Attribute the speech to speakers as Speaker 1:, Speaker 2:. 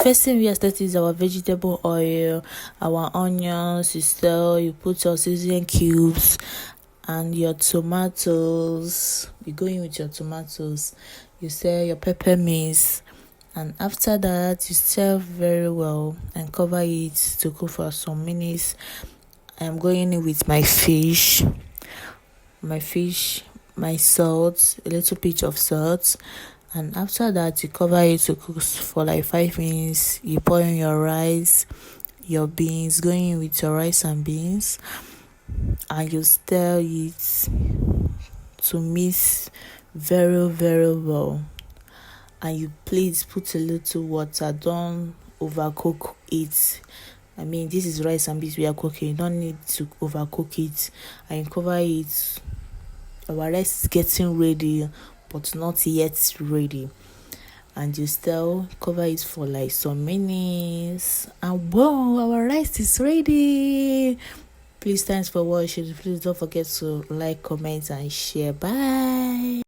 Speaker 1: first thing we have started is our vegetable oil, our onions. You put your seasoning cubes and your tomatoes. You go in with your tomatoes. You stir your pepper mix, and after that you stir very well and cover it to cook for some minutes. I am going in with my fish, my salt, a little pinch of salt, and after that you cover it to cook for like 5 minutes. You pour in your rice, your beans, going in with your rice and beans, and you stir it to mix very very well. And you please put a little water, don't overcook it. I mean, this is rice and beans we are cooking, you don't need to overcook it. And you cover it. Our rice is getting ready but not yet ready, and you still cover it for like some minutes, and wow, our rice is ready. Please, thanks for watching. Please don't forget to like, comment and share. Bye.